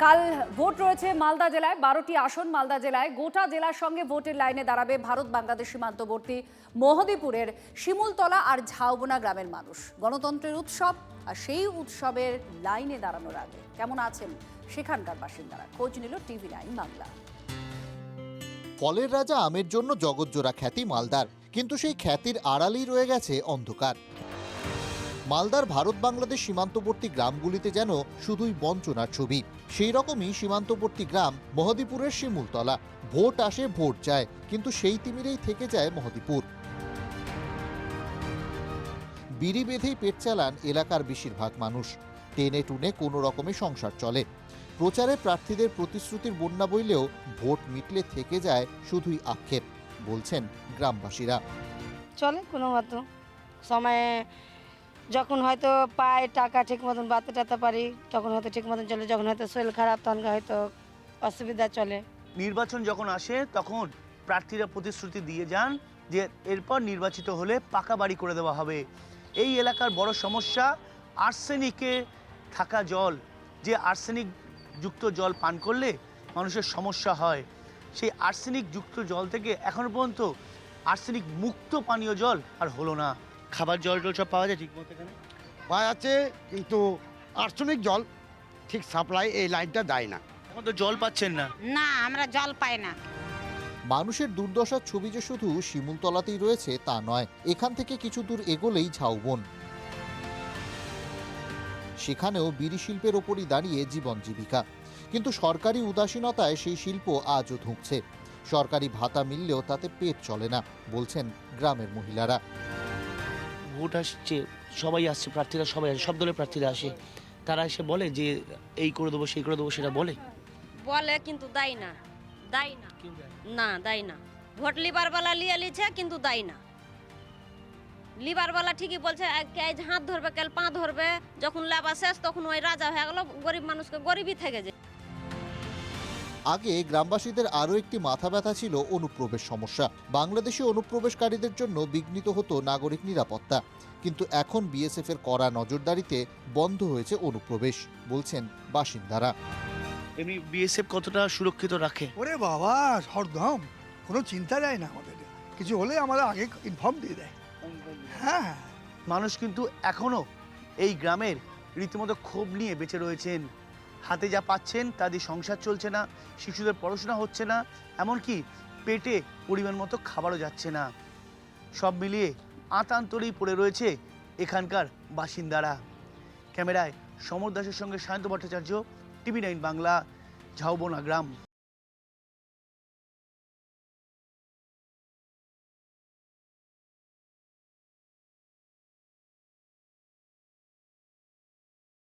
কাল ভোট রয়েছে মালদা জেলায় 12টি আসন। মালদা জেলায় গোটা জেলার সঙ্গে ভোটের লাইনে দাঁড়াবে ভারত বাংলাদেশ সীমান্তবর্তী মহদীপুরের শিমুলতলা আর ঝাউবোনা গ্রামের মানুষ। গণতন্ত্রের উৎসব, আর সেই উৎসবের লাইনে দাঁড়ানোর আগে কেমন আছেন সেখানকার বাসিন্দারা, খোঁজ নিল TV9 বাংলা। ফলের রাজা আমের জন্য জগৎজোড়া খ্যাতি মালদার, কিন্তু সেই খ্যাতির আড়ালেই রয়ে গেছে অন্ধকার। মালদার ভারত বাংলাদেশ সীমান্তবর্তী গ্রামগুলিতে যেন শুধুই বঞ্চনার ছবি। সেই রকমই সীমান্তবর্তী গ্রাম মহদীপুরের শিমুলতলা। ভোট আসে, ভোট যায়, কিন্তু সেই তিমিরেই থেকে যায় মহদীপুর। বিড়ি বেঁধেই পেট চালান এলাকার বেশিরভাগ মানুষ। টেনে টুনে কোনো রকমে সংসার চলে। প্রচারে প্রার্থীদের প্রতিশ্রুতির বন্যা বইলেও ভোট মিটলে থেকে যায় শুধুই আক্ষেপ, বলছেন গ্রামবাসীরা। চলে কোনো মতো সময়ে, যখন হয়তো পায় টাকা ঠিক মতন বাতে টাতে পারি তখন হয়তো ঠিক মতন চলে, যখন হয়তো শরীর খারাপ তখন হয়তো অসুবিধা চলে। নির্বাচন যখন আসে তখন প্রার্থীরা প্রতিশ্রুতি দিয়ে যান যে এরপর নির্বাচিত হলে পাকা বাড়ি করে দেওয়া হবে। এই এলাকার বড় সমস্যা আর্সেনিকে থাকা জল, যে আর্সেনিক যুক্ত জল পান করলে মানুষের সমস্যা হয়। সেই আর্সেনিক যুক্ত জল থেকে এখনো পর্যন্ত আর্সেনিক মুক্ত পানীয় জল আর হলো না। খাবার জল টল সব পাওয়া যায় ঠিক মতো এখানে? পাওয়া যাচ্ছে, কিন্তু আর্সেনিক জল ঠিক সাপ্লাই এই লাইনটা দেয় না। এখন তো জল পাচ্ছেন না। না, আমরা জল পাই না। মানুষের দুর্দশার ছবি যে শুধু শিমুলতলাতেই রয়েছে তা নয়, এখান থেকে কিছু দূর এগোলেই ঝাউবন। সেখানেও বিড়ি শিল্পের ওপরই দাঁড়িয়ে জীবন জীবিকা, কিন্তু সরকারি উদাসীনতায় সেই শিল্প আজও ধুঁকছে। সরকারি ভাতা মিললেও তাতে পেট চলে না, বলছেন গ্রামের মহিলারা। ভোট আসছে, সবাই আসছে, প্রার্থীরা সবাই আসে, সব দলের প্রার্থীরা আসে। তারা এসে বলে যে এই করে দেবো সেই করে দেবো, সেটা বলে কিন্তু দেয় না, দেয় না, না দেয় না। ভোট লিবার বেলা লিয়ে লিছে কিন্তু দেয় না। লিবার বেলা ঠিকই বলছে, আজ হাত ধরবে কাল পা ধরবে, যখন লেবা শেষ তখন ওই রাজা হয়ে গেল, গরিব মানুষকে গরিবই থেকে যায়। আগে গ্রামবাসীদের আরও একটি মাথা ব্যথা ছিল অনুপ্রবেশ সমস্যা। বাংলাদেশি অনুপ্রবেশকারীদের জন্য বিঘ্নিত হতো নাগরিক নিরাপত্তা, কিন্তু এখন বিএসএফ এর কড়া নজরদারিতে বন্ধ হয়েছে অনুপ্রবেশ, বলছেন বাসিন্দারা। এমনি বিএসএফ কতটা সুরক্ষিত রাখে? ওরে বাবা, হরদম কোনো চিন্তা যায় না আমাদের, কিছু হলে আমরা আগে ইনফর্ম দিয়ে দেয়। হ্যাঁ, মানুষ কিন্তু এখনো এই গ্রামের রীতিমতো ক্ষোভ নিয়ে বেঁচে রয়েছেন। হাতে যা পাচ্ছেন তা দিয়ে সংসার চলছে না, শিশুদের পড়াশোনা হচ্ছে না, এমনকি পেটে পরিমাণ মতো খাবারও যাচ্ছে না। সব মিলিয়ে আতান্তরেই পড়ে রয়েছে এখানকার বাসিন্দারা। ক্যামেরায় সমর দাসের সঙ্গে সায়ন্ত ভট্টাচার্য, TV9 বাংলা, ঝাউবোনা গ্রাম।